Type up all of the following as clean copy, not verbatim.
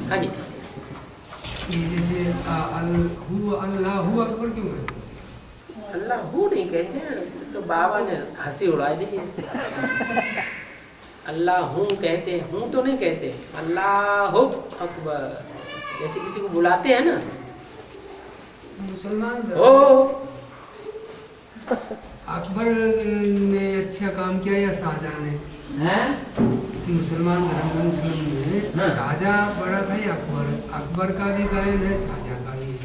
हाँ जी। ये जैसे अल्लाहू अकबर क्यों कहते हैं? अल्लाहू नहीं कहते हैं, तो बाबा ने हंसी उड़ा दी है। अल्लाहू कहते हैं, हूँ तो नहीं कहते। अल्लाहू अकबर जैसे किसी को बुलाते हैं ना, मुसलमान ओ अकबर ने अच्छा काम किया या शाहजहां ने? हैं? मुसलमान धर्म में हाँ। शाहजहां बड़ा था या अकबर? अकबर का भी गायन है, शाहजहां का भी है।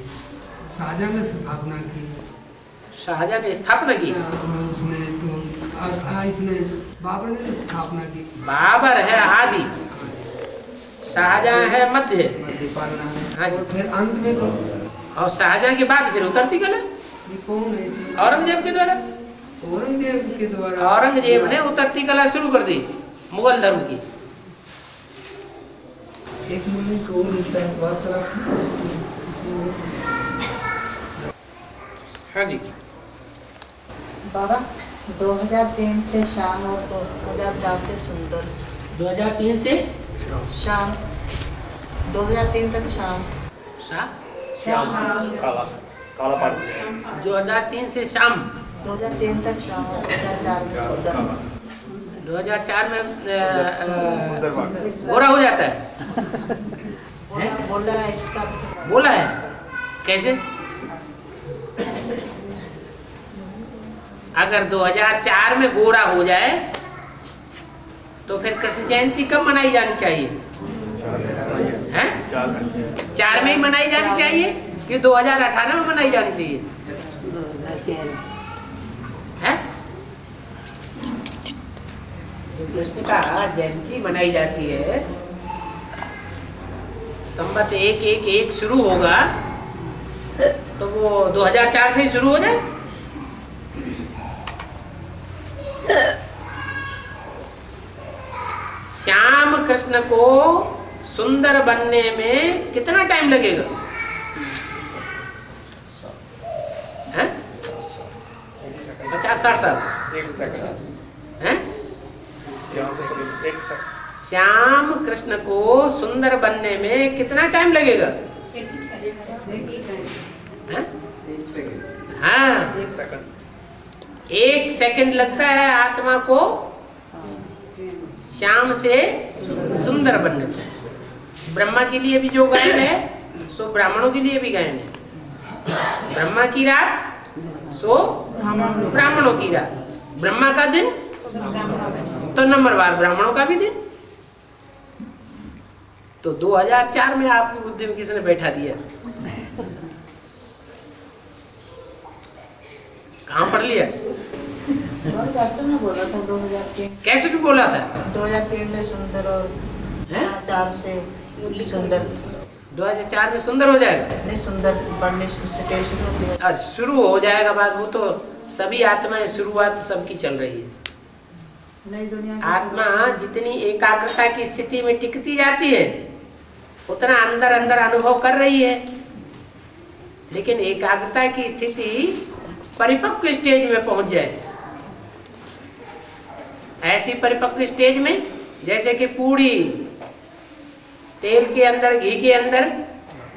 शाहजहां ने स्थापना की, शाहजहां ने स्थापना की। उसने तो इसने बाबर ने स्थापना की। बाबर है आदि, शाहजहां है मध्य, मध्य पालना। हाँ जी। और फिर अंत में कौन? और शाहजहां के बाद फिर उतरती कला ये कौन है इसमें? औरंगजेब के द्वारा। औरंगजेब के द्वारा। औरंगजेब ने उतरती कला शुरू कर दी मुगल धर्म की। एक मिनट और वार्तालाप। हाँ जी। बाबा 2003 से शाम और 2004 से सुंदर। 2003 से शाम 2003 तक शाम। शाम काला काला पानी 2003 से शाम 2003 तक शाम और 2004 में सुंदर। 2004 में सुंदर बाग गोरा हो जाता है। बोला है इसका। बोला है कैसे? अगर 2004 में गोरा हो जाए तो फिर कृष्ण जयंती कब मनाई जानी चाहिए? हैं? 4 में ही मनाई जानी चाहिए कि 2018 में मनाई जानी चाहिए? हैं? कृष्ण का जयंती मनाई जाती है, संवत 111 शुरू होगा तो वो 2004 से ही शुरू हो जाए। श्याम कृष्ण को सुंदर बनने में कितना टाइम लगेगा? हैं? 50-60 साल हैं? श्याम कृष्ण को सुंदर बनने में कितना टाइम लगेगा? हैं? हाँ, 1 सेकंड लगता है आत्मा को श्याम से सुंदर बनने में। ब्रह्मा के लिए भी जो गायन है सो ब्राह्मणों के लिए भी गायन है। ब्रह्मा की रात सो ब्राह्मणों की रात, ब्रह्मा का दिन तो नंबरवार ब्राह्मणों का भी दिन। तो 2004 में आपकी बुद्धि में किसने बैठा दिया? कहाँ पढ़ लिया? में बोला था 2003। कैसे भी बोला था? 2003 में सुंदर और 4 से सुंदर। 2004 में सुंदर हो जाएगा। नहीं सुंदर बनने से शुरू हो गया। और शुरू हो जाएगा बात, वो तो सभी आत्माएं शुरुआत सबकी चल रही है। नई दुनिया आत्मा जितनी एकाग्रता की स्थिति में टिकती जाती है उतना अंदर अंदर अनुभव कर रही है, लेकिन एकाग्रता की स्थिति परिपक्व स्टेज में पहुंच जाए, ऐसी परिपक्व स्टेज में जैसे कि पूड़ी तेल के अंदर घी के अंदर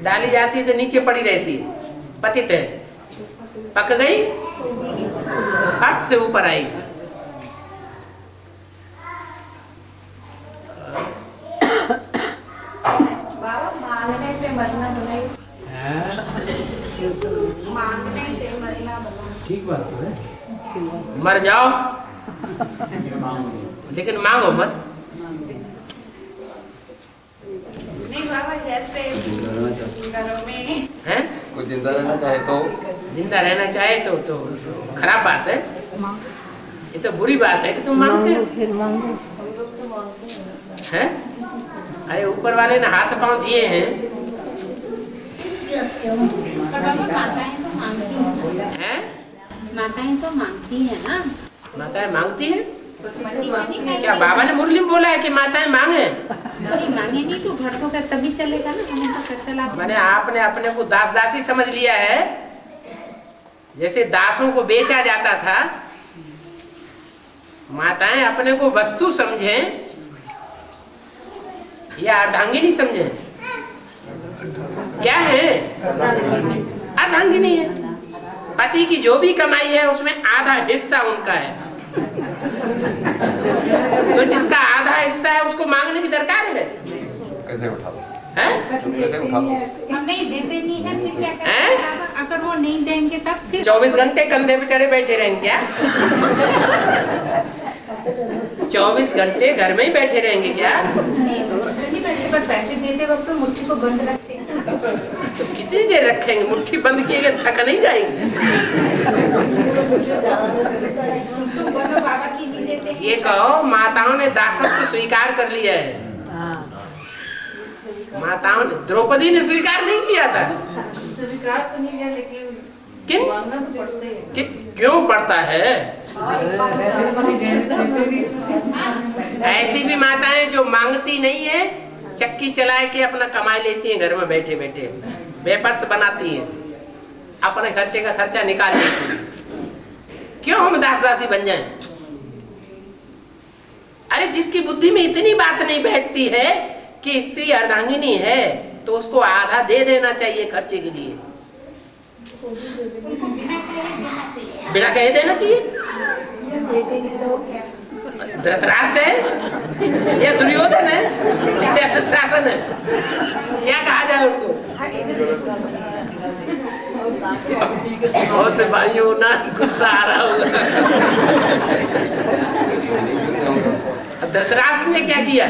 डाली जाती है तो नीचे पड़ी रहती है, पतित है, पक गई फट से ऊपर आएगी। मांगने से मरना भला, मांगने से मरना भला। ठीक बात है, मर जाओ लेकिन मांगो मत। नहीं बाबा, जैसे घरों में हैं? कुछ जिंदा रहना चाहे तो जिंदा रहना चाहे तो खराब बात है, ये तो बुरी बात है कि तुम मांगते हो। हैं? अरे ऊपर वाले ने हाथ पांव दिए हैं, हैं? माताएं तो मांगती है ना। माताएं मांगती हैं? क्या बाबा ने मुरली में बोला है कि माताएं मांगे? नहीं मांगे नहीं तो घर तो तभी चलेगा ना, हमें तो खर्चा ला। मैंने आपने अपने को दास दासी समझ लिया है, जैसे दासों को बेचा जाता था माताएं अपने को वस्तु समझें या अर्धांगिनी समझें? क्या है? अर्धांगिनी है। पति की जो भी कमाई है उसमें आधा हिस्सा उनका है। तो जिसका आधा हिस्सा है उसको मांगने की दरकार है? कैसे उठा लो? कैसे उठा लो? हमें देते नहीं है, फिर क्या करेंगे? अगर वो नहीं देंगे तब फिर 24 घंटे कंधे पे चढ़े बैठे रहेंगे क्या? 24 घंटे घर में ही बैठे रहेंगे क्या? नहीं बैठे, पर पैसे देते वक्त तो मुट्ठी को बंद रखते हैं। तो कितनी देर रखेंगे? मुट्ठी बंद किए गए थक नहीं जाएगी? तो बोलो बाबा की नहीं देते। ये कहो माताओं ने दासत्व स्वीकार कर लिया है। माताओं ने, द्रौपदी ने स्वीकार नहीं किया था। स्वीकार तो नहीं किया, लेकिन किन? मांगना तो पड़ता ही है। क्यों पड़ता है? ऐसी भी माताएं जो मांगती नहीं है, चक्की चला के अपना कमाई लेती हैं, घर में बैठे बैठे वेपर्स बनाती हैं, अपने खर्चे का खर्चा निकाल लेती हैं। क्यों हम दास दासी बन जाएं? अरे जिसकी बुद्धि में इतनी बात नहीं बैठती है कि स्त्री अर्धांगिनी है, तो उसको आधा दे देना चाहिए खर्चे के लिए। बिना कहे देना चाहिए। धृतराष्ट्र है या दुर्योधन है या दुशासन है? क्या कहा जाए उनको? बहुत से भाइयों ना गुस्सा आ रहा होगा। धृतराष्ट्र ने क्या किया?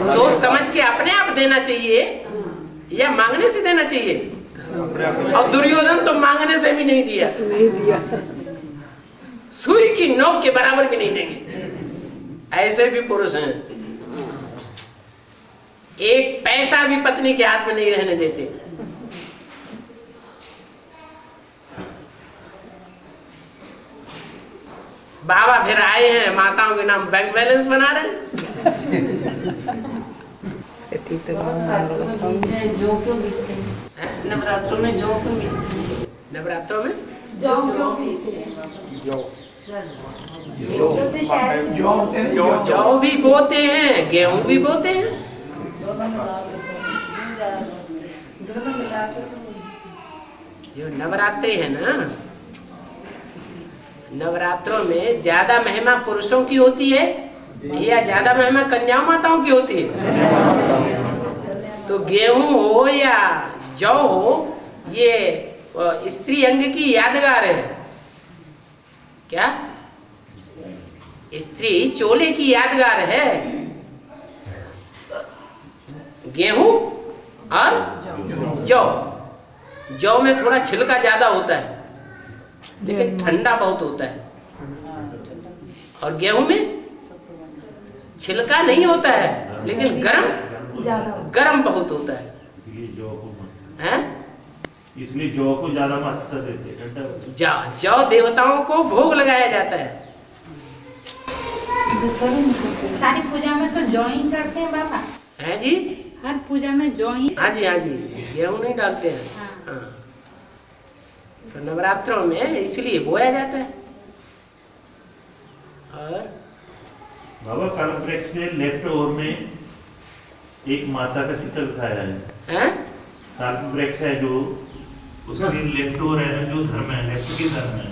सोच समझ के अपने आप देना चाहिए या मांगने से देना चाहिए? और दुर्योधन तो मांगने से भी नहीं दिया, सुई की नोक के बराबर भी नहीं देंगे। ऐसे भी पुरुष हैं, एक पैसा भी पत्नी के हाथ में नहीं रहने देते। बाबा फिर आए हैं, माताओं के नाम बैंक बैलेंस बना रहे हैं। जौ क्यों बेचते हैं? नवरात्रों में जौ क्यों बेचते हैं? नवरात्रों में जौ क्यों बेचते हैं? जौ भी बोते हैं, गेहूं भी बोते हैं। जो नवरात्रि है ना, नवरात्रों में ज्यादा महिमा पुरुषों की होती है या ज्यादा महिमा कन्या माताओं की होती है? तो गेहूं हो या जौ हो, ये स्त्री अंग की यादगार है। क्या? स्त्री चोले की यादगार है। गेहूं और जौ, जौ में थोड़ा छिलका ज्यादा होता है लेकिन ठंडा बहुत होता है, और गेहूं में छिलका नहीं होता है लेकिन गरम बहुत होता है। हैं? इसलिए जौ को ज्यादा महत्वता देते हैं। जौ देवताओं को भोग लगाया जाता है। सारी पूजा में तो जौ ही चढ़ते हैं बाबा। हैं जी? हर पूजा में जौ ही। हाँ जी, हाँ जी, गेहूं नहीं डालते हैं। हाँ। तो नवरात्रों में इसलिए बोया जाता है। और बाबा कालप्रेक्ष ने लेफ्ट ओवर में एक माता का चित्र दिखाया है। कालप्रेक्ष है जो उसकी लेफ्ट ओवर है, जो धर्म है, लेफ्ट की धर्म है,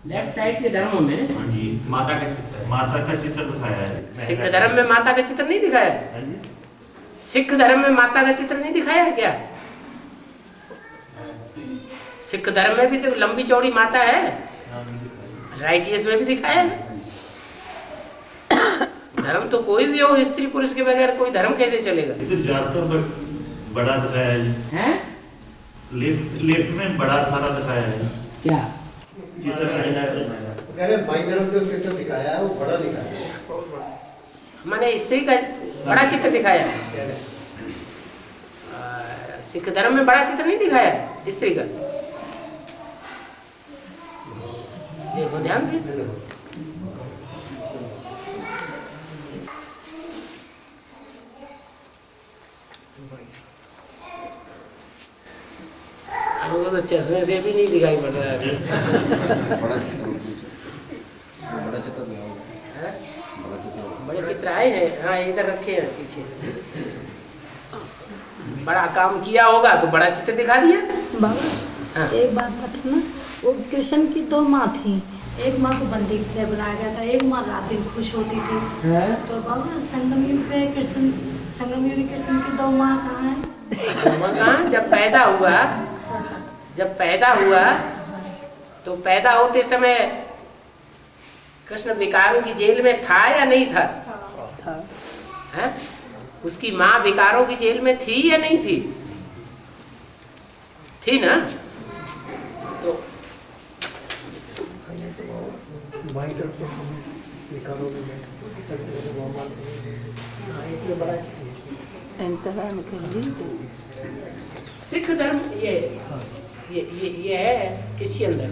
लेफ्ट साइड के धर्मों में हाँ जी, माता का चित्र दिखाया है। सिख धर्म में माता का चित्र नहीं दिखाया? हाँ जी? सिख धर्म में माता का चित्र नहीं दिखाया है क्या? सिख धर्म में भी तो लंबी चौड़ी माता है। राइटियस में भी दिखाया है। धर्म तो कोई भी हो, स्त्री पुरुष के बगैर कोई धर्म कैसे चलेगा? इधर ज्यादा बड़ा दिखाया है जी। हैं? लेफ्ट में बड़ा सारा दिखाया है। क्या? चित्र भाई धर्म जो चित्र दिखाया है वो बड़ा दिखाया है। मैंने स्त्री का बड़ा चित्र दिखाया है। सिख धर्म में बड़ा चित्र नहीं दिखाया है स्त्री का। देखो ध्यान से। हमको तो चश्मे से भी नहीं दिखाई पड़ रहा है। बड़ा बड़ा चित्र भी होगा। हैं? बड़ा चित्र होगा। बड़े चित्र आए हैं, हाँ इधर रखे हैं पीछे। बड़ा काम किया होगा तो बड़ा चित्र दिखा दिया। बाबा हाँ। एक बात बताना, वो कृष्ण की 2 माँ थी, एक माँ को बंदी से बनाया गया था, एक माँ रात दिन खुश होती थी। तो बाबा संगम युग पे कृष्ण, संगम युग कृष्ण की 2 माँ कहाँ है? कहाँ? जब पैदा हुआ तो पैदा होते समय कृष्ण विकारों की जेल में था या नहीं था? हैं? उसकी माँ विकारों की जेल में थी या नहीं थी? थी ना? तो सिख धर्म ये है क्रिश्चियन धर्म।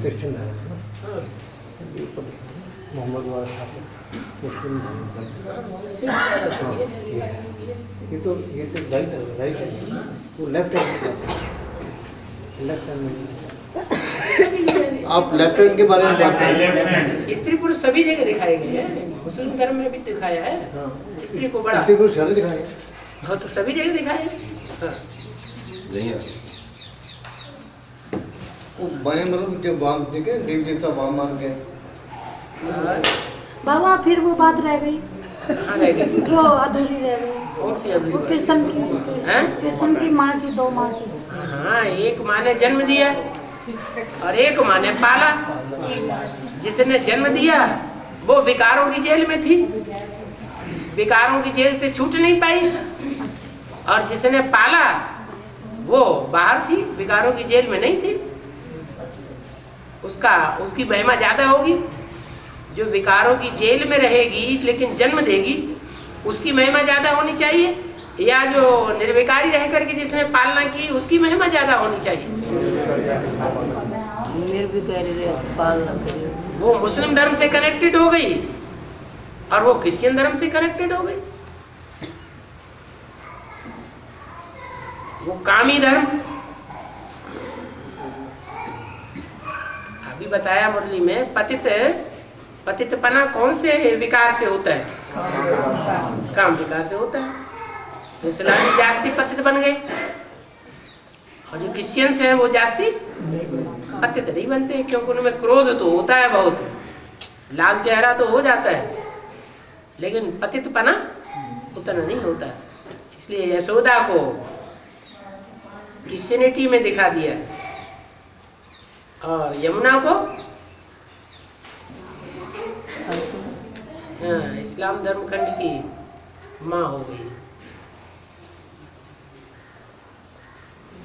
मोहम्मद वाला मुस्लिम सिख धर्म ये तो राइट है, वो लेफ्ट हैंड में। आप लेफ्ट हैंड के बारे में बात कर रहे हैं। स्त्री पुरुष सभी जगह दिखाए गए हैं, मुस्लिम धर्म में भी दिखाया है स्त्री को बड़ा। स्त्री पुरुष सारे दिखाए। हाँ तो सभी जगह दिखाया है। हाँ। नहीं है। वो बाएं मतलब जो वाम देखे, देव देवता वाम मान के। बाबा फिर वो बात रह गई, हाँ रह गई। जो अधूरी रह गई, कौन सी अधूरी? वो कृष्ण की माँ की 2 माँ की। हाँ, एक माँ ने जन्म दिया और एक माँ ने पाला। जिसने जन्म दिया वो विकारों की जेल में थी, विकारों की जेल से छूट नहीं पाई, और जिसने पाला वो बाहर थी, विकारों की जेल में नहीं थी। उसकी महिमा ज्यादा होगी। जो विकारों की जेल में रहेगी लेकिन जन्म देगी, उसकी महिमा ज्यादा होनी चाहिए, या जो निर्विकारी रह करके जिसने पालना की उसकी महिमा ज्यादा होनी चाहिए? निर्विकारी पालना करिए। वो मुस्लिम धर्म से कनेक्टेड हो गई और वो क्रिश्चियन धर्म से कनेक्टेड हो गई। वो कामी धर्म, अभी बताया मुरली में, पतितपना कौन से विकार से होता है? काम विकार से होता है। तो इस्लामी जास्ती पतित बन गए और जो क्रिश्चियंस हैं वो जास्ती पतित नहीं बनते, क्योंकि उनमें क्रोध तो होता है बहुत, लाल चेहरा तो हो जाता है, लेकिन पतितपना उतना नहीं होता। इसलिए यशोदा को क्रिश्चियनिटी में दिखा दिया और यमुना को इस्लाम धर्म खंड की माँ हो गई।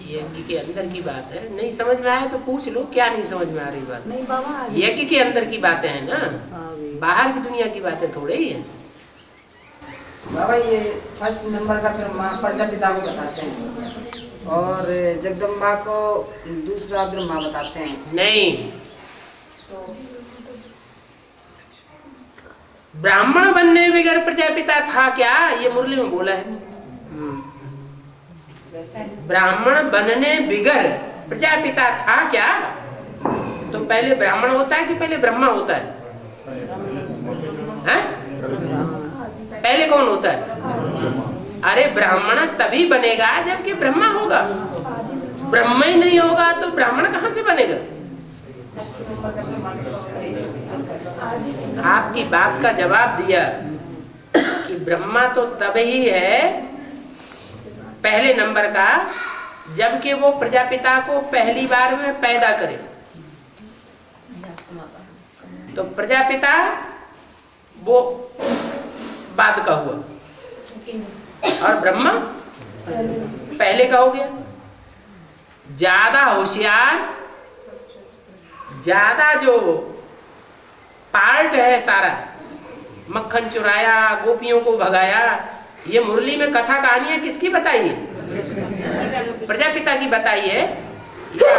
यज्ञ के अंदर की बात है, नहीं समझ में आया तो पूछ लो, क्या नहीं समझ में आ रही बात? नहीं बाबा, यज्ञ के अंदर की बातें हैं ना, बाहर की दुनिया की बातें थोड़े ही है। बाबा ये फर्स्ट नंबर का ब्रह्मा प्रजापिता को बताते हैं और जगदम्बा को दूसरा ब्रह्मा बताते हैं। नहीं, ब्राह्मण बनने बगैर प्रजापिता था क्या? ये मुरली में बोला है। ब्राह्मण बनने बिगर प्रजापिता था क्या? तो पहले ब्राह्मण होता है कि पहले ब्रह्मा होता है? हैं? पहले कौन होता है? अरे ब्राह्मण तभी बनेगा जबकि ब्रह्मा होगा। ब्रह्मा ही नहीं होगा तो ब्राह्मण कहाँ से बनेगा? आपकी बात का जवाब दिया कि ब्रह्मा तो तभी है पहले नंबर का जबकि वो प्रजापिता को पहली बार में पैदा करे। तो प्रजापिता वो बाद का हुआ और ब्रह्मा पहले का हो गया। ज्यादा होशियार, ज्यादा जो पार्ट है सारा, मक्खन चुराया, गोपियों को भगाया, ये मुरली में कथा कहानियां किसकी बताई है? प्रजापिता की बताई है या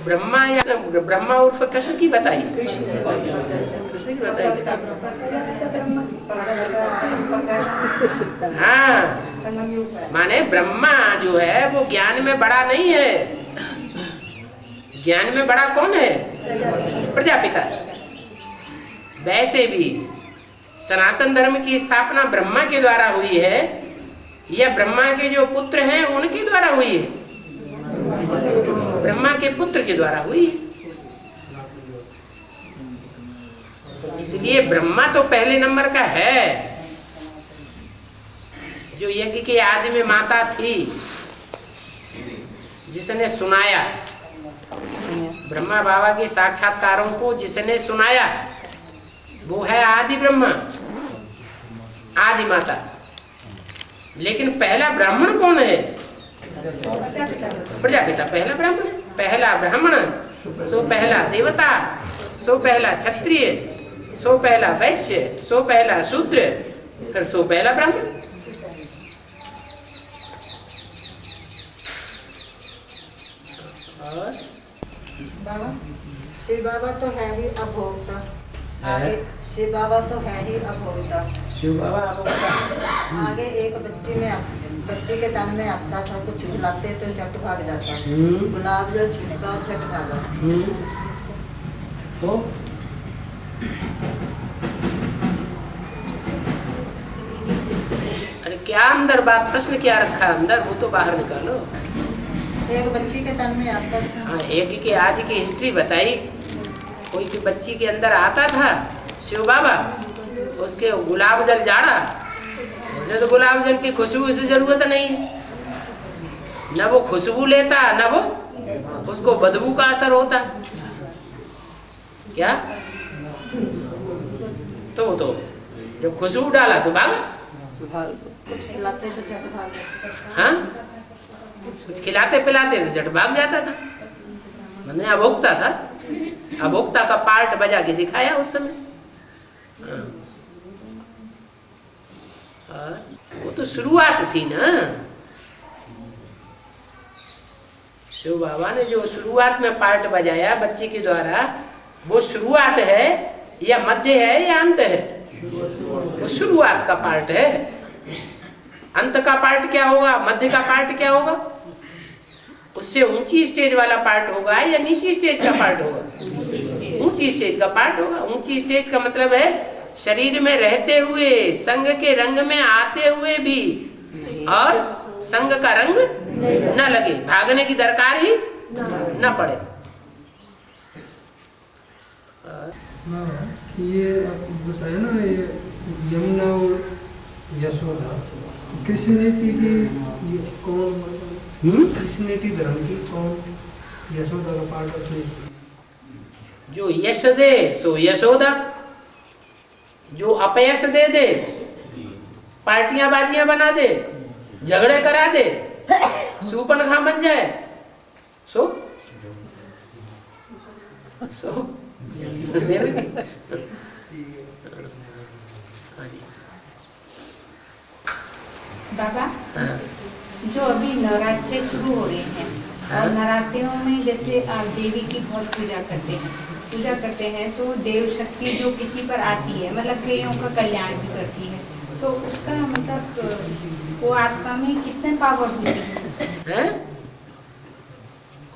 ब्रह्मा, या ब्रह्मा उर्फ कृष्ण की बताई है? कृष्ण की बताई है। हाँ, माने ब्रह्मा जो है वो ज्ञान में बड़ा नहीं है। ज्ञान में बड़ा कौन है? प्रजापिता। वैसे भी सनातन धर्म की स्थापना ब्रह्मा के द्वारा हुई है या ब्रह्मा के जो पुत्र हैं उनके द्वारा हुई है? ब्रह्मा के पुत्र के द्वारा हुई है। इसलिए ब्रह्मा तो पहले नंबर का है। जो यज्ञ के आदि में माता थी जिसने सुनाया, ब्रह्मा बाबा के साक्षात्कारों को जिसने सुनाया, वो है आदि ब्रह्मा, आदि माता। लेकिन पहला ब्राह्मण कौन है? प्रजापिता पहला ब्राह्मण, पहला ब्राह्मण सो पहला देवता, सो पहला क्षत्रिय, सो पहला वैश्य, सो पहला शूद्र, फिर सो पहला ब्राह्मण। और बाबा शिव बाबा तो है ही अभोक्ता, आगे शिव बाबा तो है ही अभोक्ता। शिव बाबा अभोक्ता। आगे एक बच्चे के तन में आता था, कुछ खिलाते तो झट भाग जाता, गुलाब जल छिड़का झट भागा। तो अरे क्या अंदर बात, प्रश्न क्या रखा अंदर, वो तो बाहर निकालो। एक बच्ची के तन में आता था। हाँ, एक की आज की हिस्ट्री बताई। कोई की बच्ची के अंदर आता था शिव बाबा, उसके गुलाब जल जाड़ा, उसे तो गुलाब जल की खुशबू से जरूरत नहीं, न वो खुशबू लेता न वो उसको बदबू का असर होता। क्या तो जब खुशबू डाला तो भागा। कुछ खिलाते तो झट भाग जाता। हाँ, कुछ खिलाते पिलाते तो झट भाग जाता था। मैंने अभोक्ता था, अभोक्ता का पार्ट बजा के दिखाया उस समय। हाँ, वो तो शुरुआत थी ना। शिव बाबा ने जो शुरुआत में पार्ट बजाया बच्चे के द्वारा, वो शुरुआत है या मध्य है या अंत है? वो शुरुआत का पार्ट है। अंत का पार्ट क्या होगा, मध्य का पार्ट क्या होगा? उससे ऊंची स्टेज वाला पार्ट होगा या नीची स्टेज का पार्ट होगा? ऊंची स्टेज का पार्ट होगा। ऊंची स्टेज का मतलब है शरीर में रहते हुए, संग के रंग में आते हुए भी, और संग का रंग न लगे, भागने की दरकार ही न पड़े। ये आपको बताया ना, ये यमुना और यशोदा कृष्णेटी की कौन, कृष्णेटी धर्म की कौन यशोदा का पार्ट है? जो यश दे सो यशोदा, जो अपयश दे दे, पार्टियां बाजियां बना दे, झगड़े करा दे, सूपनखा बन जाए, सो बाबा, जो अभी नवरात्रे शुरू हो रहे हैं और नवरात्रियों में जैसे आप देवी की बहुत पूजा करते हैं तो देव शक्ति जो किसी पर आती है, मतलब कईयों का कल्याण भी करती है, तो उसका मतलब वो आत्मा में कितने पावर होती है?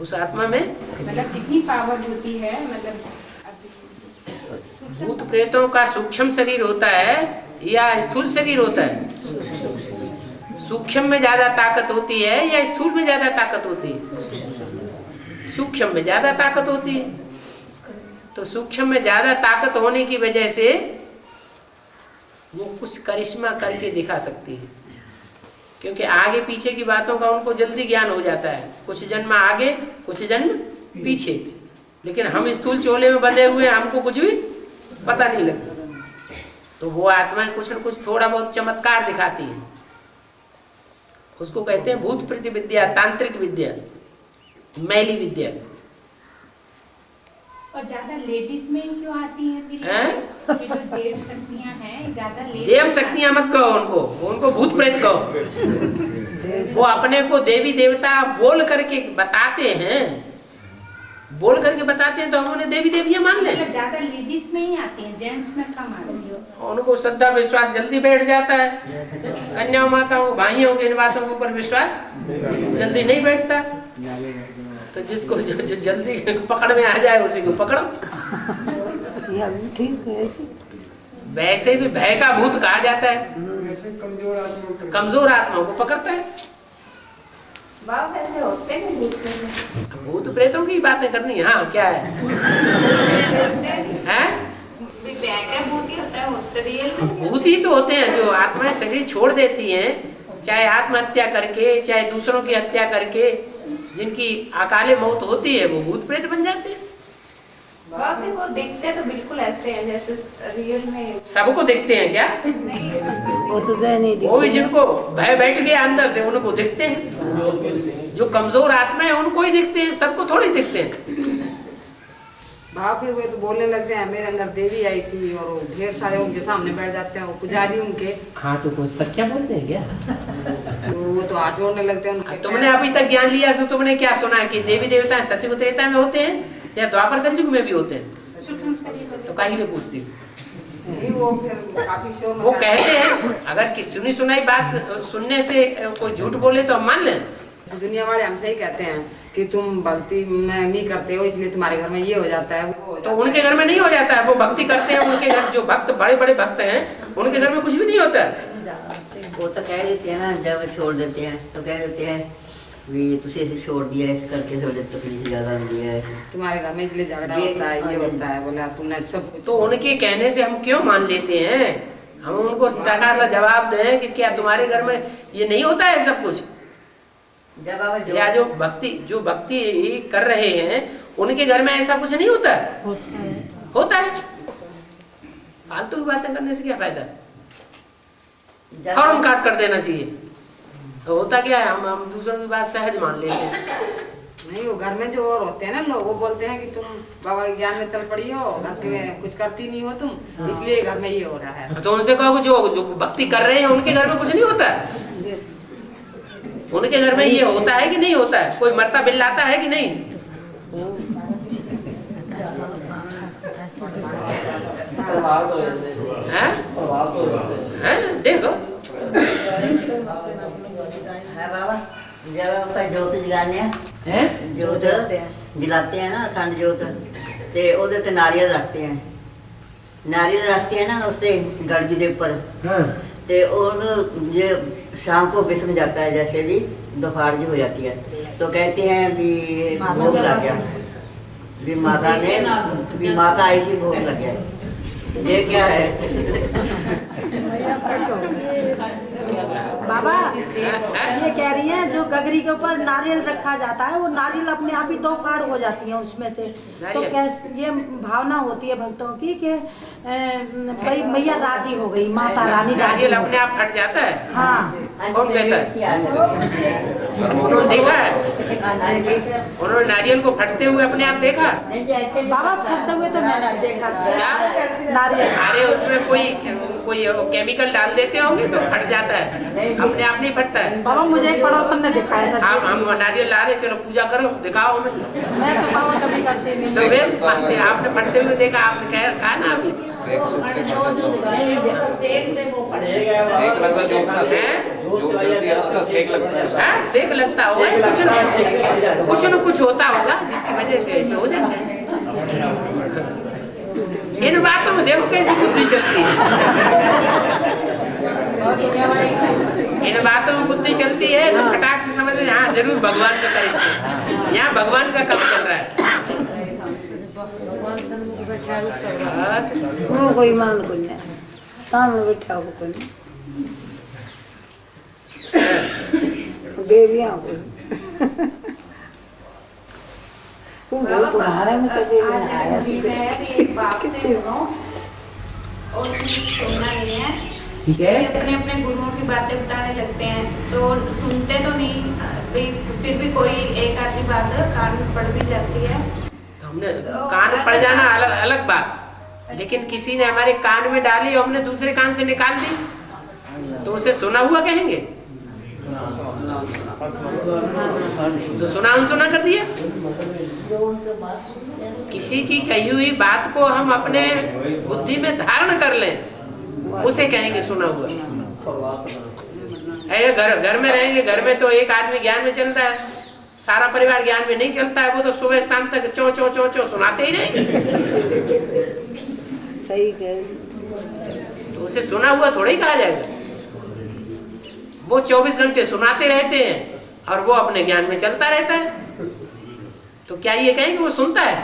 उस आत्मा में मतलब कितनी पावर होती है? मतलब भूत प्रेतों का सूक्ष्म शरीर होता है या स्थूल शरीर होता है? सूक्ष्म में ज्यादा ताकत होती है या स्थूल में ज्यादा ताकत होती है? सूक्ष्म में ज्यादा ताकत होती है। तो सूक्ष्म में ज्यादा ताकत होने की वजह से वो कुछ करिश्मा करके दिखा सकती है, क्योंकि आगे पीछे की बातों का उनको जल्दी ज्ञान हो जाता है। कुछ जन्म आगे कुछ जन्म पीछे, लेकिन हम स्थूल चोले में बंधे हुए, हमको कुछ भी पता नहीं लगता। तो वो आत्माएं कुछ न कुछ थोड़ा बहुत चमत्कार दिखाती है। उसको कहते हैं भूत प्रीति विद्या, तांत्रिक विद्या, मैली विद्या। और ज्यादा लेडीज में ही क्यों आती हैं फिर? कि जो देव शक्तियां हैं, ज्यादा देव शक्तियां मत कहो उनको, उनको भूत प्रेत कहो। वो अपने को देवी देवता बोल करके बताते हैं, बोल करके बताते हैं, तो हम उन्हें देवी देवियां मान लें। मतलब ज्यादा लेडीज में ही आती हैं, जेंट्स में कम आती है। उनको श्रद्धा विश्वास जल्दी बैठ जाता है। कन्या माताओं भाइयों के इन बातों के ऊपर विश्वास जल्दी नहीं बैठता। तो जिसको जो जल्दी पकड़ में आ जाए उसी को पकड़ो। ये अभी ठीक है ऐसे। वैसे भी भय का भूत कहा जाता है, ऐसे कमजोर आत्माओं को पकड़ता है। बाबा कैसे होते हैं भूत प्रेत? भूत प्रेतों की बातें करनी है। हाँ क्या है? हैं? भूत ही होता है, होते रियल भूत ही तो होते हैं जो आत्माएं शरीर छोड़ देती हैं, चाहे आत्महत्या करके चाहे दूसरों की हत्या करके, जिनकी अकाले मौत होती है वो भूत प्रेत बन जाते हैं। बाप रे, वो दिखते तो बिल्कुल ऐसे हैं जैसे रियल में। सबको दिखते हैं क्या? वो तो नहीं दिखते। वो भी जिनको भय बैठ गया अंदर से उनको दिखते हैं। जो कमजोर आत्मा है उनको ही दिखते हैं, सबको थोड़ी दिखते हैं। भाव फिर वे तो बोलने लगते हैं मेरे अंदर देवी आई थी, और वो ढेर सारे उनके सामने बैठ जाते हैं, वो पुजारी उनके। हाँ तो कुछ सच्चा बोलते हैं क्या? तो वो तो हाथ जोड़ने लगते हैं उनके। तुमने अभी तक ज्ञान लिया तो तुमने क्या सुना है कि देवी देवता सत्युग त्रेता में होते हैं या द्वापर कलयुग में भी होते हैं? तो काहे लिए पूछती? वो फिर काफी शोर वो कहते हैं अगर किसी सुनी सुनाई बात सुनने से कोई झूठ बोले तो हम मान लें। दुनिया वाले हमसे ही कहते हैं कि तुम भक्ति में नहीं करते हो इसलिए तुम्हारे घर में ये हो जाता है। तो उनके घर में नहीं हो जाता है, वो भक्ति करते हैं, उनके घर जो भक्त बड़े बड़े भक्त हैं उनके घर में कुछ भी नहीं होता है। वो तो कह देते हैं ना, जब छोड़ देते हैं तो कह देते हैं भी तुझे ऐसे छोड़ दिया ऐसे करके थोड़े तकलीफ ज्यादा दिया है, तुम्हारे घर में इसलिए झगड़ा होता है, ये होता है। बोला तुमने सब तो उनके कहने से हम क्यों मान लेते हैं? हम उनको टका सा जवाब दें कि क्या तुम्हारे घर में ये नहीं होता है सब कुछ? या जो भक्ति कर रहे हैं उनके घर में ऐसा कुछ नहीं होता है? होता है। फालतू की बातें करने से क्या फायदा? फौरन काट कर देना चाहिए। तो होता क्या है, हम दूसरों की बात सहज मान लेते हैं। नहीं, वो घर में जो और होते हैं ना लोग, वो बोलते हैं कि तुम बाबा के ज्ञान में चल पड़ी हो, घर में कुछ करती नहीं हो तुम, इसलिए घर में ये हो रहा है। तो उनसे कहो जो भक्ति कर रहे हैं उनके घर में कुछ नहीं होता है? उनके घर में ये होता है कि नहीं होता है? कोई मरता बिल्लाता है कि नहीं? हैं? देखो बाबा जब आपका जोत जलाने हैं, जोत जलाते हैं ना, अखंड जोत, ते ओदे ते नारियल रखते हैं, नारियल रखते हैं ना उससे गड़गी के ऊपर, ते और ये शाम को बिस्म जाता है, जैसे भी दोपहर जो हो जाती है तो कहते हैं भी भोग लग गया, भी माता ने भी माता आई थी भोग लग गया। ये क्या है? बाबा ये कह रही हैं जो गगरी के ऊपर नारियल रखा जाता है वो नारियल अपने आप ही दो फाड़ हो जाती है उसमें से, तो कैसे ये भावना होती है भक्तों की कि भाई मैया राजी हो गई, माता रानी राजी अपने आप फट जाता है। हाँ कौन कहता है? उन्होंने देखा है? उन्होंने नारियल को फटते हुए अपने आप देखा? बाबा फटते हुए तो मैंने देखा नारियल। अरे उसमें कोई केमिकल डाल देते होंगे तो फट जाता है, अपने आप नहीं फटता है। बाबा मुझे एक पड़ोसन ने दिखाया था। हम नारियल ला रहे, चलो पूजा करो, दिखाओ हमें। मैं तो बाबा कभी करती नहीं। सवेर मानते आपने फटते हुए देखा, आपने कहा ना अभी सेक लगता है, जो जलती है ना उसका सेक लगता है। सेक लगता होगा, कुछ न कुछ होता होगा जिसकी वजह से ऐसे हो जाता है। इन बातों में देखो कैसी बुद्धि चलती है, इन बातों में बुद्धि चलती है तो फटाक से समझ लें हाँ जरूर भगवान का करेंगे, यहाँ भगवान का काम चल रहा है। कोई मान कोई नहीं, सामने बैठा हो कोई नहीं, देवियाँ तुम्हारे में कभी आया ठीक है। अपने अपने गुरुओं की बातें बताने लगते हैं तो सुनते तो नहीं, फिर भी कोई एक आधी बात कान में पड़ भी जाती है। हमने कान में पड़ जाना अलग बात, लेकिन किसी ने हमारे कान में डाली और हमने दूसरे कान से निकाल दी तो उसे सुना हुआ कहेंगे? तो सुना अनसुना कर दिया। किसी की कही हुई बात को हम अपने बुद्धि में धारण कर लें उसे कहेंगे सुना हुआ। घर में रहेंगे, घर में तो एक आदमी ज्ञान में चलता है, सारा परिवार ज्ञान में नहीं चलता है, वो तो सुबह शाम तक चो चो चो चो सुनाते ही रहेंगे। सही कह। तो उसे सुना हुआ थोड़ा ही कहा जाएगा। वो 24 घंटे सुनाते रहते हैं और वो अपने ज्ञान में चलता रहता है, तो क्या ये कहें कि वो सुनता है?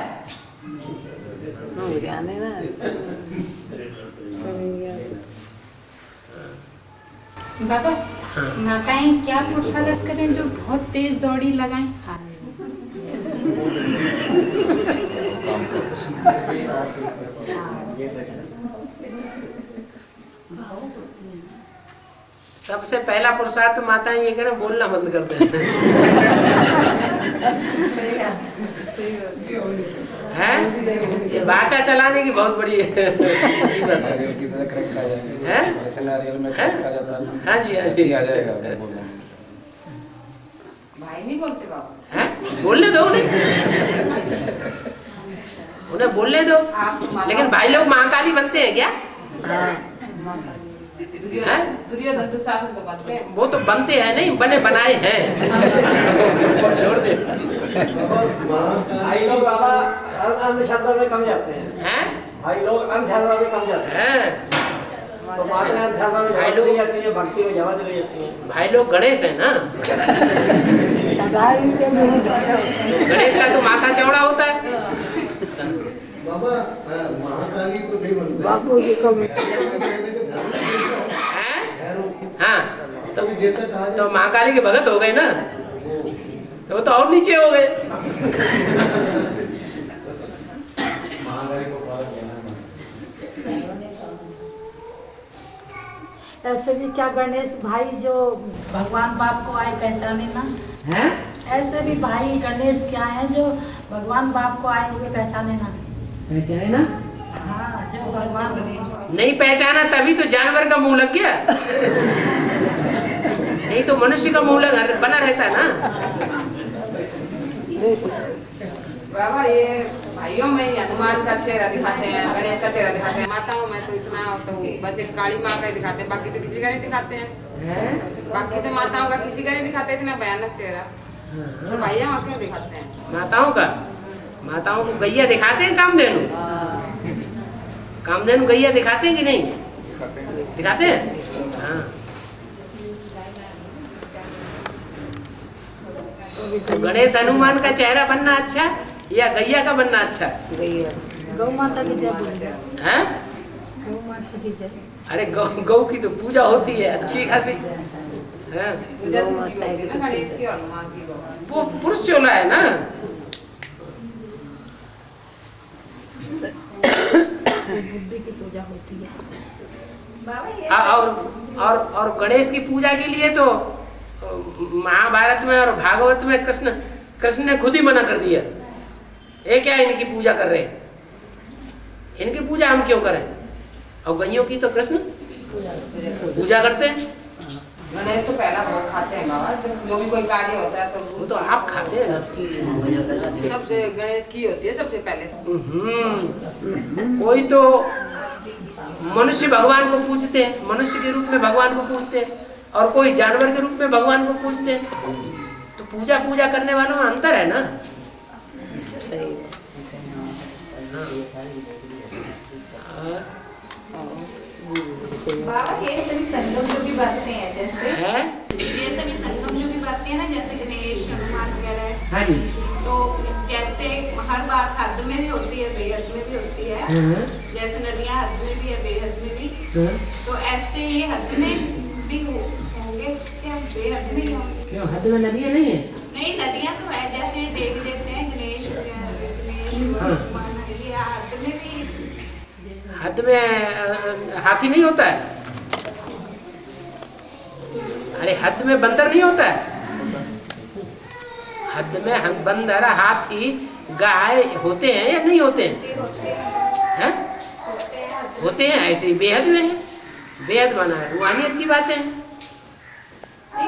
ज्ञान है ना। बाबा, माताएं क्या पुरुषार्थ करें जो बहुत तेज दौड़ी लगाएं? सबसे पहला पुरुषार्थ माताएं ये करें, बोलना बंद कर दें। हैं? ये बाचा चलाने की बहुत बड़ी मुसीबत है। हाँ जी, हाँ जी, भाई नहीं बोलते बाबा। हैं? बोलने दो उन्हें बोलने दो। लेकिन भाई लोग महाकाली बनते हैं क्या? दुर्योधन दुशासन तो बनते हैं। वो तो बनते हैं नहीं, बने बनाए हैं। छोड़ दे। भाई लोग बाबा अंधश्रद्धा में कम जाते हैं। भाई लोग अंधश्रद्धा में कम जाते हैं। तो बाद में अंधश्रद्धा में भाई लोग जाती है, भक्ति में जमा चली जाती है। भाई लोग गणेश है ना। गणेश का तो माथा चौड़ा होता है। बाबा महाकाली तो नहीं बनता। बापू जी को हाँ, तो महाकाली के भगत हो गए ना, तो वो तो और नीचे हो गए। ऐसे भी क्या गणेश भाई जो भगवान बाप को आए पहचाने ना हैं? ऐसे भी भाई गणेश क्या है जो भगवान बाप को आए हुए पहचाने ना। पहचाने ना? हाँ, जो भगवान नहीं पहचाना तभी तो जानवर का मुंह लग गया, नहीं तो मनुष्य का मुंह लग बना रहता है ना। बाबा ये भाइयों में हनुमान का चेहरा दिखाते हैं, गणेश का चेहरा दिखाते हैं। माताओं में तो इतना तो बस एक काली माँ का ही दिखाते हैं, बाकी तो किसी का नहीं दिखाते हैं। बाकी तो माताओं का किसी का नहीं दिखाते इतना भयानक चेहरा। तो भैया वहाँ क्यों दिखाते हैं? माताओं को गैया दिखाते हैं, कामधेनु गैया दिखाते हैं कि नहीं दिखाते हैं? हाँ। तो गणेश हनुमान का चेहरा बनना अच्छा या गैया का बनना अच्छा? गौ माता की जय। हैं? गौ माता की जय। अरे गौ की तो पूजा होती है अच्छी खासी। गणेश की और हनुमान की वो पुरुष चोला है ना। बुद्धि की पूजा होती है। और गणेश की पूजा के लिए तो महाभारत में और भागवत में कृष्ण ने खुद ही मना कर दिया। ये क्या इनकी पूजा कर रहे हैं, इनकी पूजा हम क्यों करें? और गैयों की तो कृष्ण पूजा करते हैं। गणेश तो पहला भोग खाते हैं बाबा, जो भी कोई कार्य होता है तो वो तो आप खाते हैं ना। सबसे गणेश की होती है सबसे पहले। कोई तो मनुष्य भगवान को पूजते हैं, मनुष्य के रूप में भगवान को पूजते हैं, और कोई जानवर के रूप में भगवान को पूजते हैं। तो पूजा करने वालों में अंतर है ना। सही। बाबा ये सभी संगम जो भी बातें हैं, जैसे ये सभी संगम जो भी बातें हैं ना, जैसे गणेश हनुमान वगैरह। हाँ जी। तो जैसे हर बात हद में भी होती है, बेहद में भी होती है। जैसे नदियाँ हद में भी है, बेहद में भी। तो ऐसे ये हद में भी होंगे क्या, बेहद में होंगे? क्यों हद में नदियाँ नहीं है? नहीं, नदियाँ तो है, जैसे देवी देवते हैं गणेश हनुमान, ये हद में भी। हद में हाथी नहीं होता है? अरे हद में बंदर नहीं होता है? हद में बंदर, हाथी, गाय होते हैं या नहीं होते हैं? होते हैं। ऐसे ही बेहद में है, बेहद माना है, रूहानियत की बातें हैं।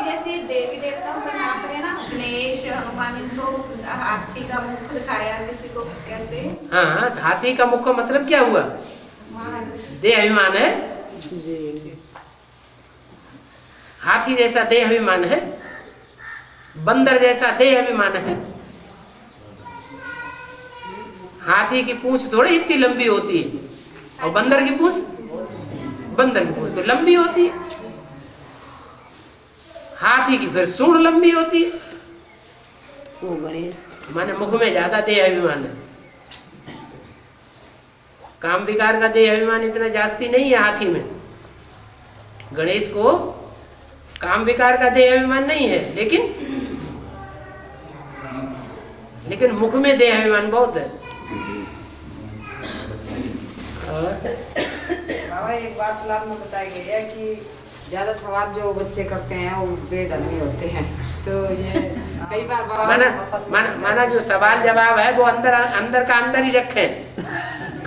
जैसे देवी देवताओं का नाम है ना, गणेश हनुमान, इनको हाथी का मुख दिखाया किसी को कैसे? हाँ, हाथी का मुख का मतलब क्या हुआ? देह अभिमान है। हाथी जैसा देह अभिमान है, बंदर जैसा देह अभिमान है। हाथी की पूंछ थोड़ी इतनी लंबी होती है और बंदर की पूंछ तो लंबी होती है, हाथी की फिर सूंड लंबी होती है। वो गणेश माने मुख में ज्यादा देह अभिमान है, काम विकार का देह अभिमान इतना जास्ती नहीं है हाथी में। गणेश को काम विकार का देह अभिमान नहीं है, लेकिन मुख में देह अभिमान बहुत है। बाबा एक बात क्लास में बताई गई है कि ज्यादा सवाल जो बच्चे करते हैं वो बेधर्मी होते हैं। तो ये कई बार माना जो सवाल जवाब है वो अंदर का अंदर ही रखें,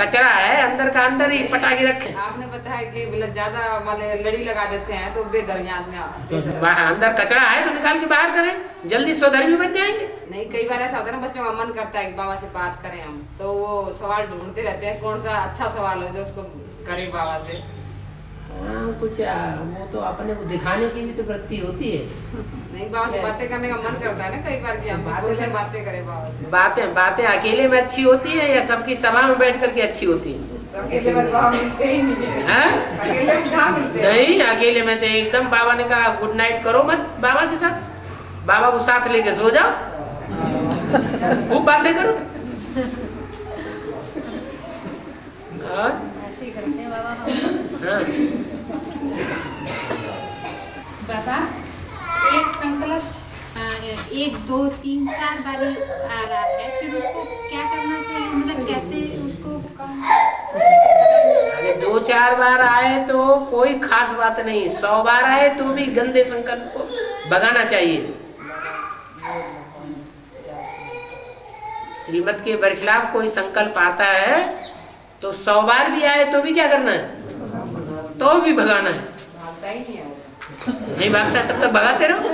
कचरा है अंदर का अंदर ही पटा के रखें। आपने बताया कि मतलब ज्यादा मतलब लड़ी लगा देते हैं तो बेधर्मी आदमी तो अंदर कचरा है तो निकाल के बाहर करें, जल्दी स्वधर्मी बन जाएंगे। नहीं, कई बार ऐसा होता है ना, बच्चों का मन करता है कि बाबा से बात करें हम, तो वो सवाल ढूंढते रहते हैं कौन सा अच्छा सवाल हो जो उसको करें बाबा से। कुछ वो तो अपने को दिखाने की भी तो वृत्ति होती है। नहीं, बाबा से बातें करने का मन करता है ना कई बार कि हम बातें करें बाबा से। बातें अकेले में अच्छी होती है या सबकी सभा में बैठ करके अच्छी होती है? तो अकेले में बाबा मिलते ही नहीं है। अकेले में कहाँ मिलते हैं? नहीं, अकेले में तो एकदम बाबा ने कहा गुड नाइट करो मत बाबा के साथ, बाबा को साथ लेके सो जाओ, खूब बातें करो। और ऐसे ही करते हैं बाबा। हाँ। बाबा एक संकल्प 1 2 3 4 बार आ रहा है, फिर उसको क्या करना चाहिए, मतलब कैसे उसको अरे 2-4 बार आए तो कोई खास बात नहीं, 100 बार आए तो भी गंदे संकल्प को भगाना चाहिए। श्रीमत के बरखिलाफ कोई संकल्प आता है तो 100 बार भी आए तो भी क्या करना है, तो भी भगाना है। नहीं भागता तब तक भगाते रहो।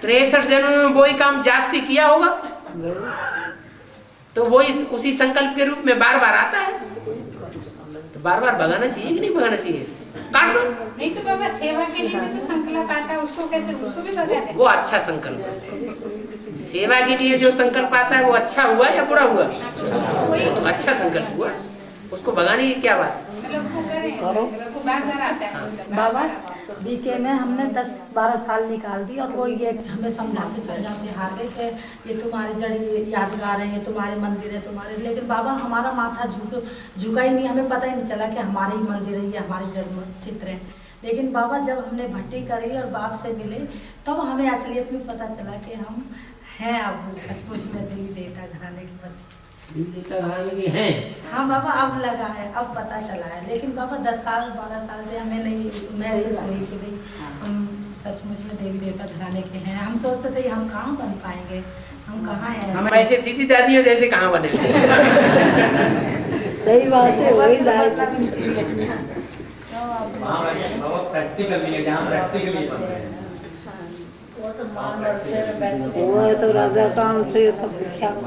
63 जन्म में वही काम जास्ती किया होगा तो वो उसी संकल्प के रूप में बार बार आता है, तो बार बार भगाना चाहिए कि नहीं भगाना चाहिए? काट दो। नहीं तो बाबा सेवा के लिए भी तो संकल्प आता है, उसको कैसे, उसको भी भगा दें? वो अच्छा संकल्प है। सेवा के लिए जो संकल्प आता है वो अच्छा हुआ या बुरा हुआ? तो अच्छा संकल्प हुआ, उसको भगाने की क्या बात? करो बाबा। बीके में हमने 10-12 साल निकाल दी और वो ये हमें समझाते हार गए कि ये तुम्हारे जड़ी यादगार हैं, ये तुम्हारे मंदिर है तुम्हारे, लेकिन बाबा हमारा माथा झुका ही नहीं, हमें पता ही नहीं चला कि हमारे ही मंदिर है, ये हमारे जड़ चित्र हैं। लेकिन बाबा जब हमने भट्टी करी और बाप से मिले तब हमें असलियत में पता चला कि हम हैं अब सचमुच में देवी देवता घराने के बच्चे हैं। हाँ बाबा, अब लगा है, अब पता चला है। लेकिन बाबा 10-12 साल से हमें नहीं महसूस हुई कि भाई हम सचमुच में देवी देवता घराने के हैं। हम सोचते थे हम कहाँ बन पाएंगे, हम कहाँ हैं, हम ऐसे दीदी दादियों जैसे कहाँ बने। सही बात है, वही जाए। वो है तो राजा काम थे तो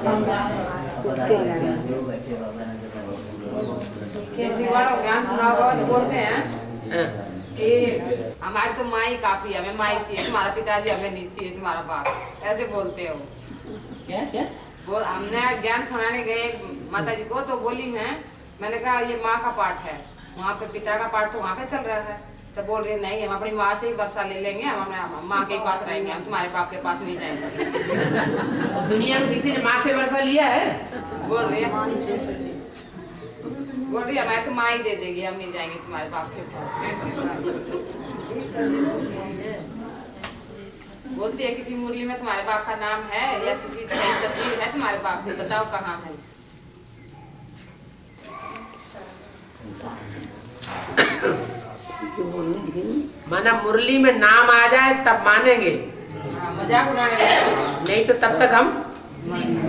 काम ज्ञान सुना बोलते हैं कि हमारी तो माई काफी है, हमें माई चाहिए, तुम्हारा पिताजी हमें नहीं चाहिए, तुम्हारा बाप, ऐसे बोलते हो। क्या बोल, हमने ज्ञान सुनाने गए माता जी को तो बोली है, मैंने कहा ये माँ का पाठ है, वहाँ पे पिता का पाठ तो वहाँ पे चल रहा है। तो बोल रहे नहीं, हम अपनी माँ से ही वर्षा ले लेंगे, हम अपने माँ के पास रहेंगे, हम तुम्हारे बाप के पास नहीं जाएंगे। दुनिया में किसी ने माँ से वर्षा लिया है? बोल रही है मैं तो माँ ही दे देगी, हम नहीं जाएंगे तुम्हारे बाप के पास। बोलती है किसी मुरली में तुम्हारे बाप का नाम है या किसी तस्वीर है तुम्हारे बाप की, बताओ कहाँ है। माना मुरली में नाम आ जाए तब मानेंगे, मजाक उड़ाने नहीं तो तब तक हम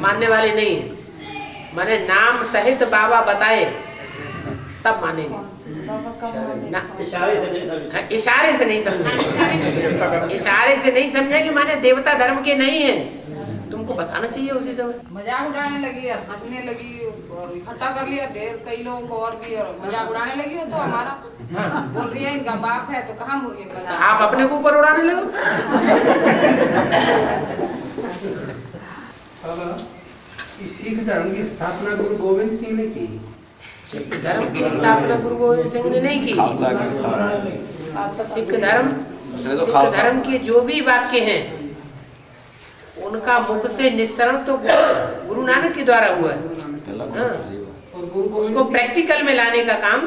मानने वाले नहीं है। माने नाम सहित बाबा बताए तब मानेंगे। इशारे से नहीं समझे, इशारे से नहीं समझे कि माने देवता धर्म के नहीं है, तुमको बताना चाहिए उसी समय। मजाक उड़ाने लगी और हंसने लगी और इकट्ठा कर लिया ढेर कई लोगों को और भी, और मजाक उड़ाने लगी हो तो हमारा बोल रही है इनका बाप है तो कहाँ मुर्गी बना, आप अपने को ऊपर उड़ाने लगो। इसी सिख धर्म की स्थापना गुरु गोविंद सिंह ने की। सिख धर्म की स्थापना गुरु गोविंद सिंह ने नहीं की। खालसा की स्थापना सिख धर्म के जो भी वाक्य हैं उनका मुख से निस्सरण तो गुरु नानक के द्वारा हुआ है। हाँ। उसको प्रैक्टिकल में लाने का काम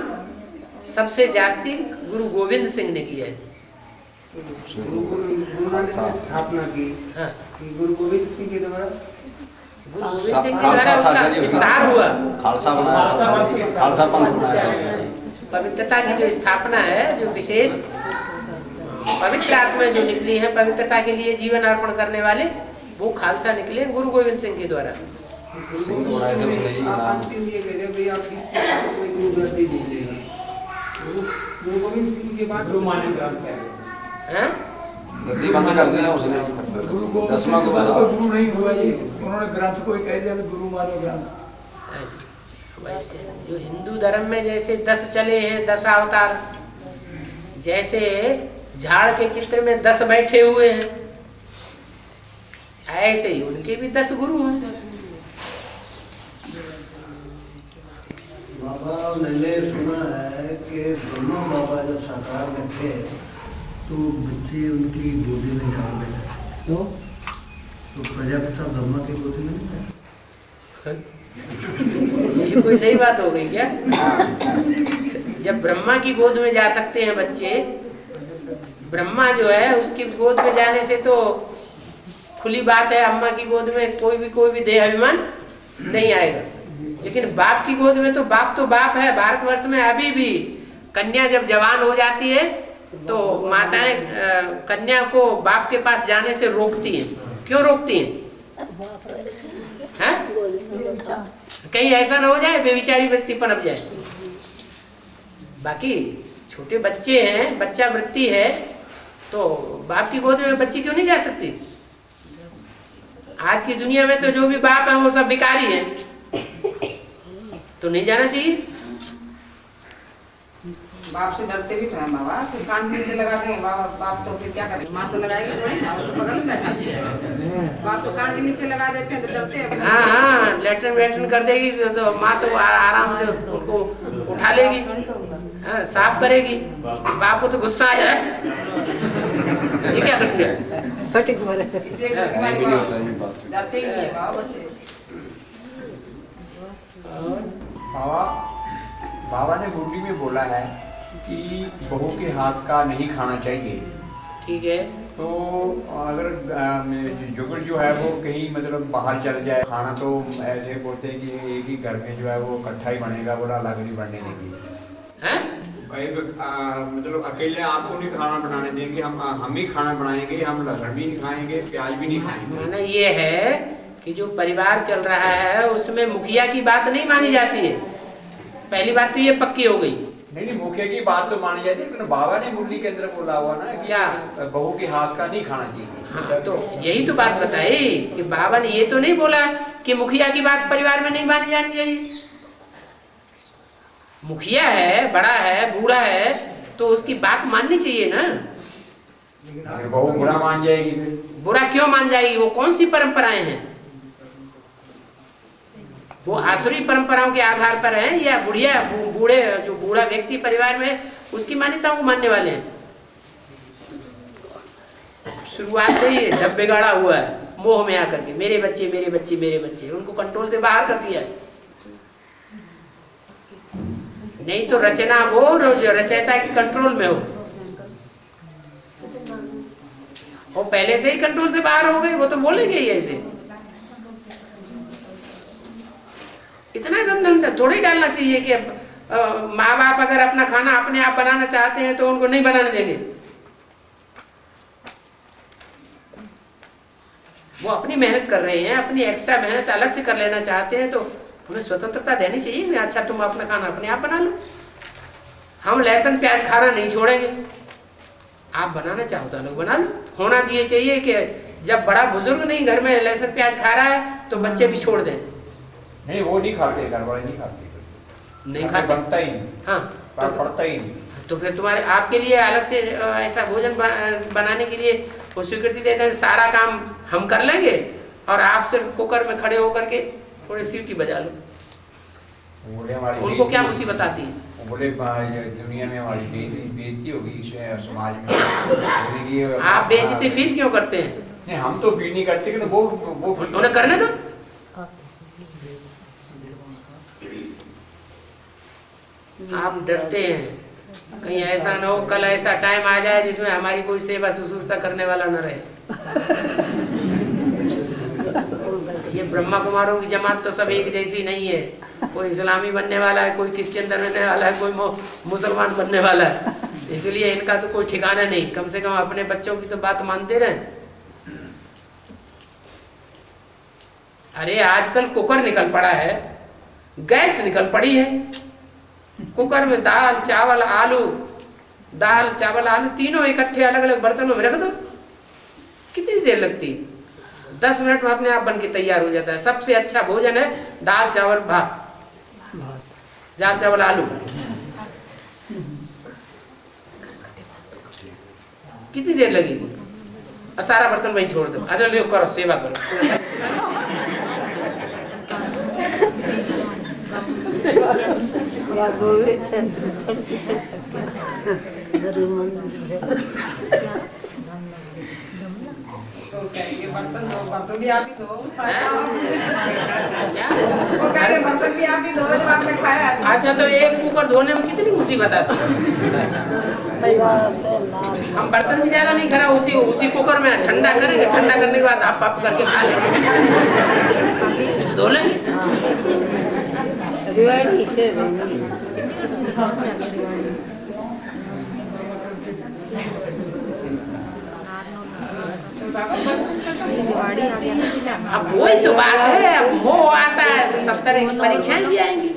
सबसे जास्ती गुरु गोविंद सिंह ने किया है। गुरु नानक ने स्थापना की। हाँ। गुरु गोविंद सिंह के द्वारा गोविंद सिंह के द्वारा उसका विस्तार हुआ। खालसा बनाया, खालसा पंथ बनाया। पवित्रता की जो स्थापना है, जो विशेष पवित्र आत्मा जो निकली है पवित्रता के लिए जीवन अर्पण करने वाले, वो खालसा निकले गुरु गोविंद सिंह के द्वारा। गुरु गोविंद सिंह के बाद गद्दी बंद कर दिया उसने। दसवां को गुरु नहीं हुआ जी, उन्होंने ग्रंथ को कह दिया गुरु मानो ग्रंथ। वैसे जो हिंदू धर्म में जैसे 10 चले हैं, 10 अवतार, जैसे झाड़ के चित्र में 10 बैठे हुए हैं, ऐसे ही उनके भी 10 गुरु हैं। बाबा मैंने सुना है कि ब्रह्मा बाबा जब साकार में थे तो बच्चे उनकी गोदी में जा बैठे, तो प्रजापिता ब्रह्मा की गोदी में नहीं बैठे। ये कोई नई बात हो गई क्या? जब ब्रह्मा की गोद में जा सकते हैं बच्चे, ब्रह्मा जो है उसकी गोद में जाने से तो खुली बात है, अम्मा की गोद में कोई भी देह अभिमान नहीं आएगा। लेकिन बाप की गोद में तो बाप है। भारतवर्ष में अभी भी कन्या जब जवान हो जाती है तो माताएं कन्या को बाप के पास जाने से रोकती हैं। क्यों रोकती हैं? कहीं ऐसा ना हो जाए बेविचारी वृत्ति पनप जाए। बाकी छोटे बच्चे हैं, बच्चा वृत्ति है, तो बाप की गोद में बच्ची क्यों नहीं जा सकती? आज की दुनिया में तो जो भी बाप है वो सब भिखारी है, तो नहीं जाना चाहिए। बाप से डरते भी तो हैं बाबा, फिर कान नीचे लगाते हैं बाबा। बाप तो फिर क्या करें, माँ तो लगाएगी थोड़ी ना, वो तो बगल में बैठा है। बाप तो कान के नीचे लगा देते हैं तो डरते हैं। हाँ, लेटरिन वेटरिन कर देगी तो माँ तो आराम से उनको उठा लेगी, हाँ, साफ करेगी। बाप को तो गुस्सा आ जाए, ये क्या करती है? इसलिए डरते ही नहीं बाबा बच्चे। बाबा ने मुरली में बोला है कि बहू के हाथ का नहीं खाना चाहिए। ठीक है। तो अगर जुगल जो है वो कहीं मतलब बाहर चल जाए, खाना तो ऐसे बोलते हैं कि एक ही घर में जो है वो इकट्ठा ही बनेगा, बोला अलग नहीं बनने देंगे। मतलब अकेले आपको नहीं खाना बनाने देंगे, हम ही खाना बनाएंगे, हम लहसुन भी नहीं खाएंगे, प्याज भी नहीं खाएंगे। माना ये है कि जो परिवार चल रहा है उसमें मुखिया की बात नहीं मानी जाती है। पहली बात तो ये पक्की हो गई। नहीं, मुखिया की बात तो मानी जाती है, लेकिन बाबा ने मुरली के अंदर बोला हुआ ना कि क्या बहू के हाथ का नहीं खाना चाहिए। हाँ, तो यही तो बात बताई कि बाबा ने ये तो नहीं बोला कि मुखिया की बात परिवार में नहीं मानी जानी चाहिए। मुखिया है, बड़ा है, बूढ़ा है, तो उसकी बात माननी चाहिए ना। बहू बुरा मान जाएगी। बुरा क्यों मान जाएगी? वो कौन सी परंपराएं हैं? वो आसुरी परंपराओं के आधार पर है या बूढ़े जो बूढ़ा व्यक्ति परिवार में उसकी मान्यताओं को मानने वाले हैं? शुरुआत से ही डब्बे गाड़ा हुआ है, मोह में आकर के मेरे बच्चे मेरे बच्चे मेरे बच्चे, उनको कंट्रोल से बाहर कर दिया। नहीं तो रचना वो जो रचयिता की कंट्रोल में हो, वो पहले से ही कंट्रोल से बाहर हो गए, वो तो बोलेंगे ही ऐसे। इतना गंदा थोड़ी डालना चाहिए कि माँ बाप अगर अपना खाना अपने आप बनाना चाहते हैं तो उनको नहीं बनाने देंगे। वो अपनी मेहनत कर रहे हैं, अपनी एक्स्ट्रा मेहनत अलग से कर लेना चाहते हैं तो उन्हें स्वतंत्रता देनी चाहिए। अच्छा, तुम अपना खाना अपने आप बना लो, हम लहसुन प्याज खाना नहीं छोड़ेंगे, आप बनाना चाहो तो अलग बना लो। होना चाहिए कि जब बड़ा बुजुर्ग नहीं घर में लहसुन प्याज खा रहा है तो बच्चे भी छोड़ दें। नहीं, वो नहीं खाते, घर वाले नहीं खाते, नहीं खाते, बनता ही नहीं। हाँ, तो पड़ता ही नहीं। तो फिर तुम्हारे आपके लिए अलग से ऐसा भोजन बनाने के लिए वो स्वीकृति देते हैं, सारा काम हम कर लेंगे और आप सिर्फ कुकर में खड़े होकर के थोड़ी सीटी बजा लो। बोले हमारी उनको क्या मुसीबत आती है? बोले दुनिया में हमारी बेइज्जती होगी इस समाज में। बोले कि आप बेइज्जती फील क्यों करते हैं? नहीं, हम तो फील नहीं करते कि वो उन्हें करने दो। आप डरते हैं कहीं ऐसा ना हो कल ऐसा टाइम आ जाए जिसमें हमारी कोई सेवा शुश्रूषा करने वाला न रहे। ये ब्रह्मा कुमारों की जमात तो सब एक जैसी नहीं है। कोई इस्लामी बनने वाला है, कोई क्रिश्चियन बनने वाला है, कोई मुसलमान बनने वाला है। इसलिए इनका तो कोई ठिकाना नहीं। कम से कम अपने बच्चों की तो बात मानते रहे। अरे आजकल कुकर निकल पड़ा है, गैस निकल पड़ी है। कुकर में दाल चावल आलू तीनों इकट्ठे अलग अलग बर्तनों में रख दो, कितनी देर लगती है? 10 मिनट में अपने आप बन के तैयार हो जाता है। सबसे अच्छा भोजन है दाल चावल भात, दाल चावल आलू। कितनी देर लगेगी? और सारा बर्तन वहीं छोड़ दो। अच्छा लो करो, सेवा करो। बर्तन भी आप ही दो। बर्तन भी आप ही दो जो आपने खाया। अच्छा तो एक कुकर धोने में कितनी मुसीबत आती है? हम बर्तन भी ज्यादा नहीं खरा, उसी कुकर में ठंडा करेंगे, ठंडा करने के बाद आप पप करके खा लेंगे, धो लेंगे। अब वही तो बात है, अब मोह आता है तो सब तरह की परीक्षाएं भी आएंगी।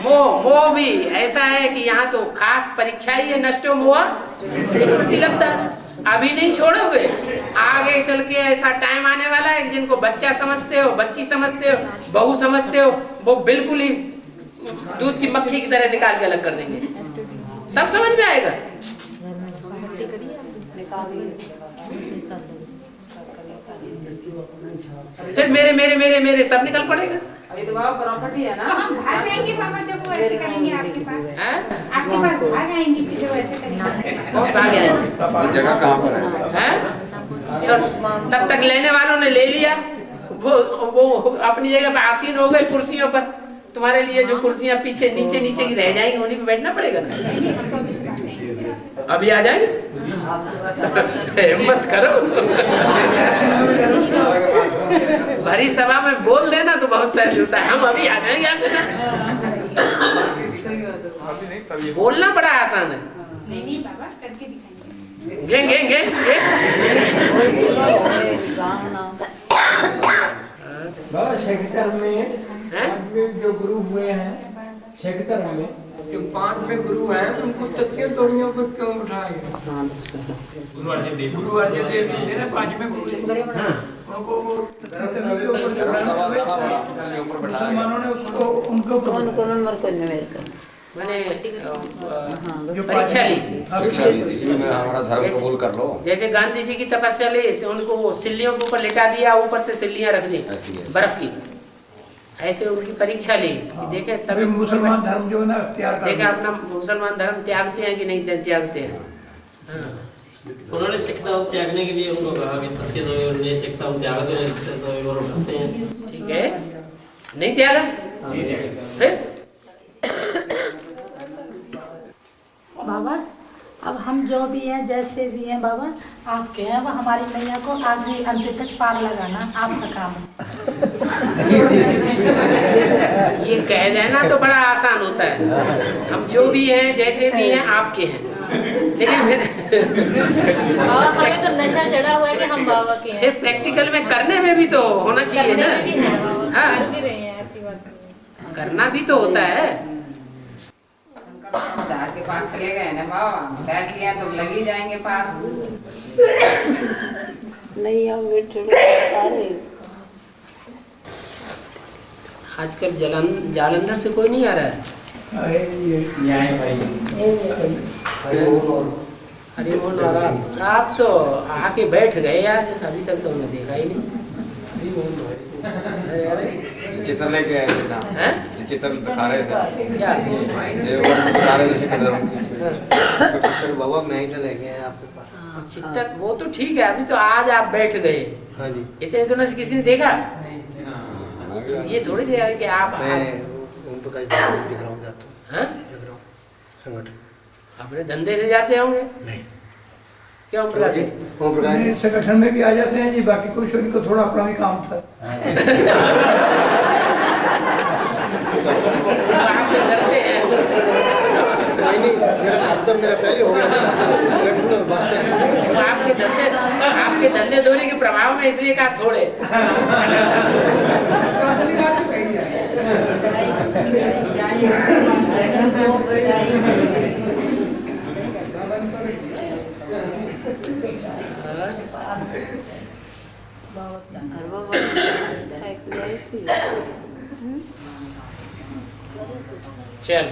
मोह भी ऐसा है कि यहाँ तो खास परीक्षा ही है, नष्टो मोह स्मृति लब्धा। अभी नहीं छोड़ोगे, आगे चल के ऐसा टाइम आने वाला है जिनको बच्चा समझते हो, बच्ची समझते हो, बहू समझते हो, वो बिल्कुल ही दूध की मक्खी की तरह निकाल के अलग कर देंगे। तब समझ में आएगा। फिर मेरे मेरे मेरे मेरे सब निकल पड़ेगा। अभी तो बाबा प्रॉपर्टी है ना, हम भाग जाएंगे पापा जब वो ऐसे करेंगे आपके पास। आपके पास भाग आएंगे फिर जब ऐसे करेंगे। कौन भाग आएंगे? जगह कहाँ पर है? तो तब तक लेने वालों ने ले लिया, वो अपनी जगह पे आसीन हो गए कुर्सियों पर। तुम्हारे लिए जो कुर्सियां पीछे नीचे नीचे की रह जाएंगी उन्हीं पे बैठना पड़ेगा। अभी आ जाएंगे, हिम्मत करो। भरी सभा में बोल देना तो बहुत सहज होता है। हम अभी आ जाएंगे आपके साथ। बोलना बड़ा आसान है। नहीं बाबा, करके दिखाएंगे। गे गे गे गे। बाबा सेक्टर में जो गुरु हुए हैं, सेक्टर में जो 5 में गुरु हैं, उनको तत्व तोड़ियों पर क्यों उठाए? गुरु अर्जन देव जी थे ना 5 में गुरु, उनको मुसलमानों ने उनको मैंने परीक्षा ली। हमारा धर्म कबूल कर लो। जैसे गांधी जी की तपस्या ली, उनको वो सिल्लियों के ऊपर लिटा दिया, ऊपर से सिल्लियां रख दी बर्फ की। ऐसे उनकी परीक्षा ली कि देखे तभी मुसलमान धर्म जो है ना त्याग कर, देखे अपना मुसलमान धर्म त्यागते हैं कि नहीं त्यागते हैं। उन्होंने सिख धर्म त्यागने के लिए उनको कहा कि नहीं सिख धर्म त्याग दो, वो उठाते हैं। ठीक है, नहीं त्यागा फिर बाबा अब हम जो भी हैं जैसे भी हैं बाबा आपके हैं, वो हमारी मैया को आगे अंत तक पार लगाना आपका काम है। ये कह देना तो बड़ा आसान होता है। हम जो भी हैं जैसे भी हैं आपके हैं, लेकिन फिर हमें तो नशा चढ़ा हुआ है कि हम बाबा के हैं। फिर प्रैक्टिकल में करने में भी तो होना चाहिए ना। हाँ, कर भी रहे हैं, ऐसी बात करना भी तो होता है। के पास चले गए ना बाबा, बैठ लिया तो लग ही जाएंगे पास। नहीं आओ बैठो। आजकल जालंधर से कोई नहीं आ रहा है। अरे वो आप तो आके बैठ गए आज, अभी तक तो हमने देखा ही नहीं। चित्र लेके आए थे ना, चित्र दिखा रहे थे क्या ये वो दिखा रहे थे सिख धर्म की। बाबा मैं ही तो लेके आया आपके पास। चित्र वो तो ठीक है, अभी तो आज आप बैठ गए। हाँ जी। इतने दिनों से किसी ने देखा? ये थोड़ी देर है कि आप मैं ओम प्रकाश जगराऊं जाता हूँ। हाँ? जगराऊं संगठन। अपने धंधे से जाते होंगे? नहीं। क्यों प्रकाश जी? ओम प्रकाश जी संगठन में भी आ जाते हैं जी, बाकी कुछ उनको थोड़ा अपना भी काम था। आपसे डरते हैं? नहीं, मेरा पहले हो गया। आपके धंधे दोहरे के प्रभाव में इसलिए कहा थोड़े। असली बात तो कही है। चल